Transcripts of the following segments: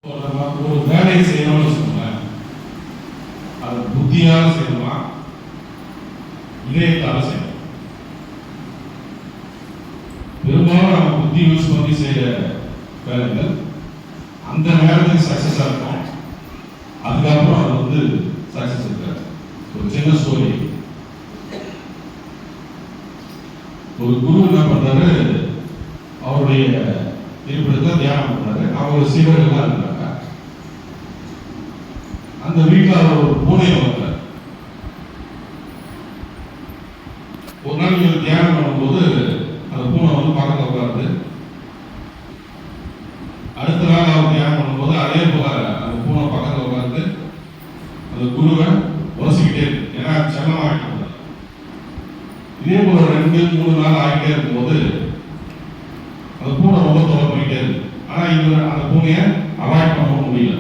ஒரு வேலையை செய்யணும்னு சொன்னேன், அது புத்தியால செய்யணுமா இதயத்தால செய்யணும். பெரும்பாலும் நம்ம புத்தி யூஸ் பண்ணி செய்யற வேலைகள் அந்த நேரத்துக்கு சக்சஸா இருக்கும், அதுக்கப்புறம் அது வந்து சக்சஸ் இருக்காது. ஒரு சின்ன ஸ்டோரி. ஒரு குரு என்ன பண்றாரு, அவருடைய இருப்பிடத்தை தியானம் பண்றாரு. அவர் சீடர்கள்லாம் இருக்காங்க. அந்த வீட்டில் அவர் ஒரு பூனையை வளர்க்கிறார். ஒரு நாள் இவர் தியானம் பண்ணும்போது அந்த பூனை வந்து பக்கத்தில் உட்காருது. அடுத்த நாள் அவர் தியானம் பண்ணும்போது அதே போல அந்த பூனை பக்கத்தில் உட்கார்ந்து அந்த குருவை உரசிக்கிட்டே இருக்கு. ஏன்னா செல்லமா ஆகிட்டு. இதே போல 2-3 நாள் ஆகிட்டே இருக்கும்போது அந்த பூனை ரொம்ப தொலை போயிட்டே இருக்கு. ஆனா இவர் அந்த பூனையை அவாய்ட் பண்ண முடியல.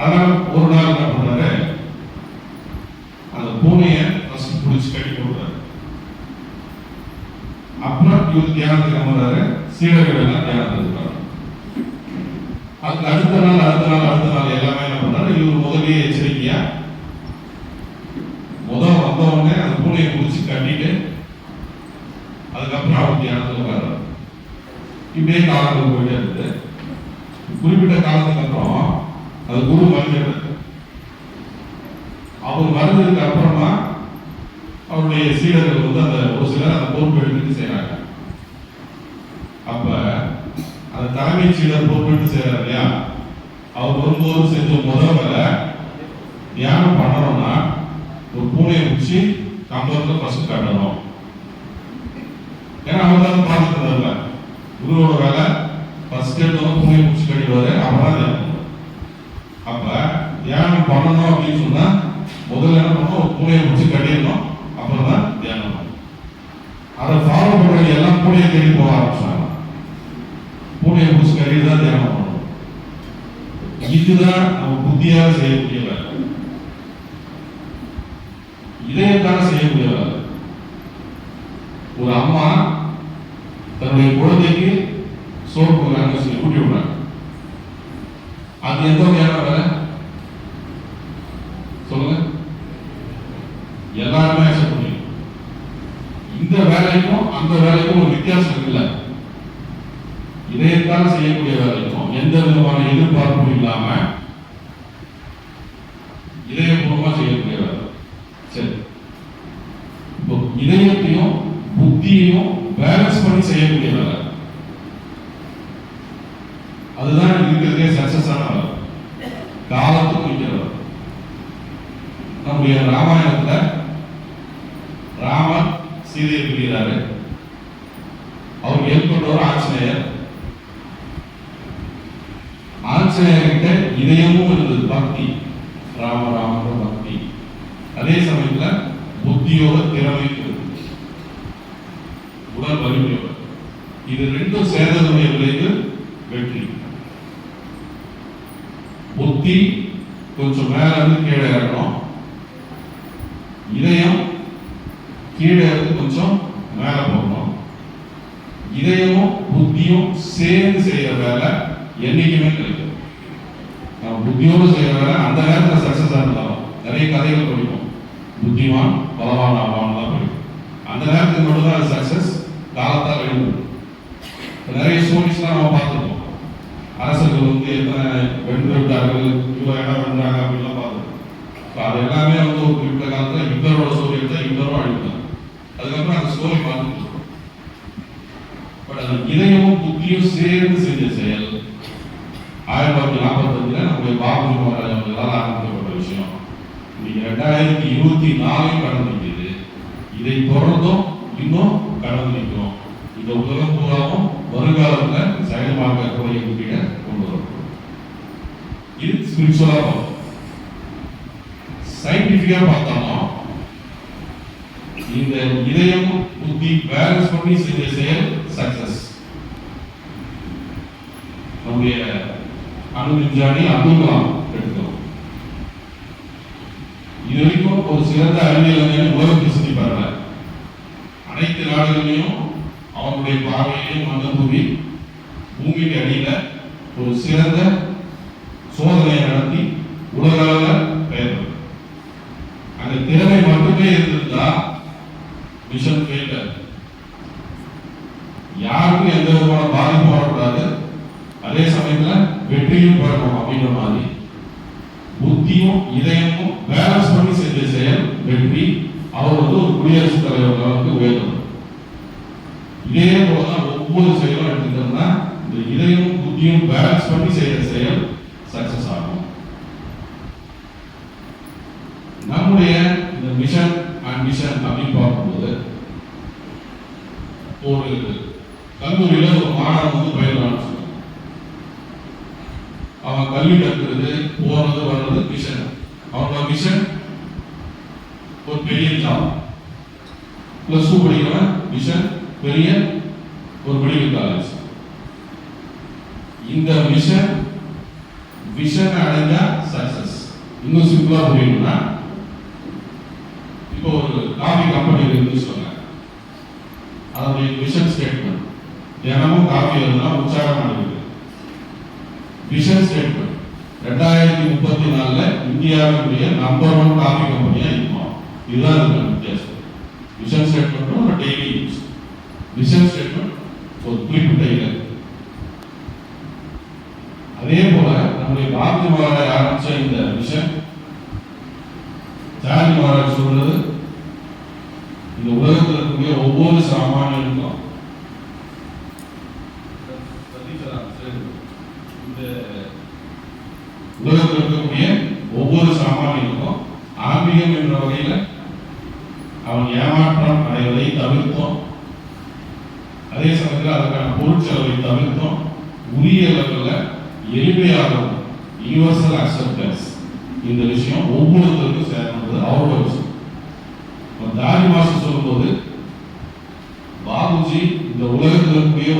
அதனால ஒரு நாள் என்ன பண்றாரு, அந்த பூனையை ஃபர்ஸ்ட் பிடிச்சி கட்டி போடுறாரு. அப்புறம் இவர் தியானத்துக்கு அமர்றாரு. சீடர்கள் எல்லாம் தியானத்துக்கு இருக்காரு. அதுக்கு அடுத்த நாள் எல்லாமே என்ன பண்றாரு, இவர் முதலே எச்சரிக்கையா வந்தவொடனே அந்த பூனையை பிடிச்சி கட்டிட்டு அதுக்கப்புறம் அவர் தியானத்துக்கு வர்றாரு. இப்படியே காலங்கள் போயிட்டே இருக்குது. குறிப்பிட்ட காலத்துக்கு அப்புறம் அது குரு மறைஞ்சிடுறாரு. அவர் மறைஞ்சதுக்கு அப்புறமா அவருடைய சீடர்கள் வந்து அந்த ஒரு சிலர் அந்த பொறுப்பு எடுத்துட்டு செய்யறாங்க. அப்ப அந்த தலைமை சீடர் பொறுப்பெடுத்து செய்யறாரு இல்லையா, அவர் வரும்போது செஞ்ச முதல் வேலை, தியானம் பண்ணணும்னா ஒரு பூனையை பிடிச்சி கம்பளத்துல ஃபர்ஸ்ட் கட்டணும். ஏன்னா அவர் தான் பார்த்துட்டு வரல. குருவோட வேலை ஃபர்ஸ்ட் எடுத்து பூனையை பிடிச்சி கட்டிடுவாரு. அப்புறம் தியானம். அப்ப தியானம் பண்ணணும் அப்படின்னு சொன்னா முதல்ல என்ன பண்ணணும், ஒரு பூனையை பிடிச்சி கட்டிடணும். அப்புறம் தான் தியானம் பண்ணணும். அதை ஃபாலோ பண்றவங்க எல்லாம் பூனையை தேடி போக ஆரம்பிச்சாங்க. பூனையை பிடிச்சி கட்டிட்டு தான் தியானம் பண்ணணும். இதுதான் நம்ம புத்தியாக செய்யக்கூடிய வேலை, இதயத்தால செய்யக்கூடிய வேலை. ஒரு அம்மா தன்னுடைய குழந்தைக்கு சோறு போடுறாங்க, ஊட்டி விடுறாங்க. அது எந்த வகையான வேலை சொல்லுங்க? எல்லாருமே அக்செப்ட் பண்ணி. இந்த வேலைக்கும் அந்த வேலைக்கும் ஒரு வித்தியாசம் இல்லை. இதயத்தால் செய்யக்கூடிய வேலைக்கும் எந்த விதமான எதிர்பார்ப்பும் இல்லாம இதயபூர்வமா செய்யக்கூடிய வேலை. சரி, இப்போ இதயத்தையும் புத்தியையும் பேலன்ஸ் பண்ணி செய்யக்கூடிய வேலை, அதுதான் இருக்கிறதே சக்சஸான வேலை, காலத்துக்கு நிற்கிறவர். நம்முடைய ராமாயணத்துல ராமர் சீதையை பிரிகிறாரு. அவர் ஏற்பட்டவர் ஆஞ்சநேயர். ஆஞ்சநேயர்கிட்ட இதயமும் இருந்தது, பக்தி, ராமன்ற பக்தி. அதே சமயத்துல புத்தியோட திறமை, உடல் வலிமையோட. இது ரெண்டும் சேர்ந்ததுடைய விளைவு வெற்றி. புத்தி கொஞ்சம் மேல இருந்து கீழே இறங்கணும், இதயம் கீழே இருந்து கொஞ்சம் மேல போகணும். இதயமும் புத்தியும் சேர்ந்து செய்யற வேலை என்னைக்குமே கிடைக்கும். நம்ம புத்தியோடு செய்யற வேலை அந்த நேரத்தில் சக்சஸா இருந்தாலும் நிறைய கதைகள் படிக்கும். புத்திமான் பலவான் ஆவான் தான் படிக்கும். அந்த நேரத்துக்கு மட்டும்தான் அது சக்சஸ். காலத்தால் எழுது நிறைய ஸ்டோரிஸ்லாம் நம்ம பார்த்துருக்கோம். அரசர்கள் வந்து எத்தனை வென்று விட்டார்கள், இவ்வளோ இடம் வென்றாங்க அப்படின்லாம் பார்த்துருக்கோம். அது எல்லாமே வந்து ஒரு குறிப்பிட்ட காலத்தில் ஹிட்லரோட ஸ்டோரி எடுத்தால் ஹிட்லரும் அழிப்பாங்க. அதுக்கப்புறம் அந்த ஸ்டோரி பார்த்துட்டு இருக்கோம். பட் அது இதயமும் புத்தியும் சேர்ந்து செஞ்ச செயல் 1945 நம்முடைய பாபுஜி மகாராஜ் அவர்களால் ஆரம்பிக்கப்பட்ட விஷயம். இன்னைக்கு 2024 கடந்து நிற்கிறது. இதை தொடர்ந்தும் இன்னும் கடந்து நிற்கிறோம். இந்த உலகம் பூராவும் வருங்காலத்தில் செயல்பார்க்கக்கூடிய குட்டியை கொண்டு வரும். இது ஸ்பிரிச்சுவலா பார்க்கும். சயின்டிபிக்கா பார்த்தாலும் இந்த இதயம் புத்தி பேலன்ஸ் பண்ணி செஞ்ச செயல் சக்சஸ். நம்முடைய அணுவிஞ்ஞானி அப்துல் கலாம் எடுத்துக்கிறோம். இது வரைக்கும் ஒரு சிறந்த அறிவியல் உலகத்தில் சுற்றி பாருங்க. அனைத்து நாடுகளிலும் அவங்களுடைய பார்வையையும் மந்த பூமி பூமிக்கு அடியில் ஒரு சிறந்த சோதனையை நடத்தி உலக அளவில் பெயர் பெறும். அந்த திறமை மட்டுமே இருந்திருந்தா மிஷன் ஃபெயிலியர். யாருக்கும் எந்த விதமான பாதிப்பும் வரக்கூடாது, அதே சமயத்துல வெற்றியும் பெறணும் அப்படின்ற மாதிரி புத்தியும் இதயமும் பேலன்ஸ் பண்ணி செஞ்ச செயல் வெற்றி. அவர் ஒரு குடியரசுத் தலைவர் அளவுக்கு உயர்ந்தவர். இதே போலதான் ஒவ்வொரு செயலும் எடுத்துக்கிட்டோம்னா இந்த இதயமும் புத்தியும் பேலன்ஸ் பண்ணி செய்யற செயல் சக்சஸ் ஆகும். நம்முடைய இந்த மிஷன் அண்ட் மிஷன் அப்படின்னு பார்க்கும்போது ஒரு கல்லூரியில ஒரு மாணவன் பயிர்வான்னு சொல்லுவாங்க. அவன் கல்வி கற்கிறது போறது வர்றது மிஷன். அவங்களோட மிஷன் ஒரு பெரிய ஜாப். +2 படிக்கிறவன் மிஷன் பெரிய ஒரு மெடிக்கல் காலேஜ். இந்த மிஷன் விஷன் அடைஞ்சா சக்சஸ். இன்னும் சிம்பிளா புரியணும்னா இப்போ ஒரு காஃபி கம்பெனி இருக்குன்னு சொல்லுங்க. அதனுடைய விஷன் ஸ்டேட்மெண்ட் தினமும் காஃபி எழுதுனா உற்சாகமா இருக்கு. விஷன் ஸ்டேட்மெண்ட் 2034 இந்தியாவுடைய நம்பர் 1 காஃபி கம்பெனியா இருக்கும். இதுதான் இதுக்கான வித்தியாசம். விஷன் ஸ்டேட்மெண்ட் ஒரு டெய்லி யூஸ், விஷன் ஸ்டேட்மெண்ட் ஒரு குறிப்பிட்ட இலக்கு. அதே போல நம்முடைய காந்தி மகாராஜ் ஆரம்பிச்ச இந்த விஷன் ஜானி மகாராஜ் சொல்றது இந்த உலகத்தில் இருக்கக்கூடிய ஒவ்வொரு சாமானியனுக்கும் இந்த உலகத்தில் இருக்கக்கூடிய ஒவ்வொரு சாமானியனுக்கும் ஆன்மீகம் என்ற வகையில் அவன் ஏமாற்றம் அடைவதை தவிர்த்தோம், அதே சமயத்தில் அதற்கான பொருட்செலவை தவிர்த்தோம், உரிய லெவலில் எளிமையாகவும் யூனிவர்சல் அக்செப்டன்ஸ் இந்த விஷயம் ஒவ்வொருத்தருக்கும் சேரணுன்றது அவரோட விஷயம். தாரி மாஸ்டர் சொல்லும்போது பாபுஜி இந்த உலகத்தில் இருக்கக்கூடிய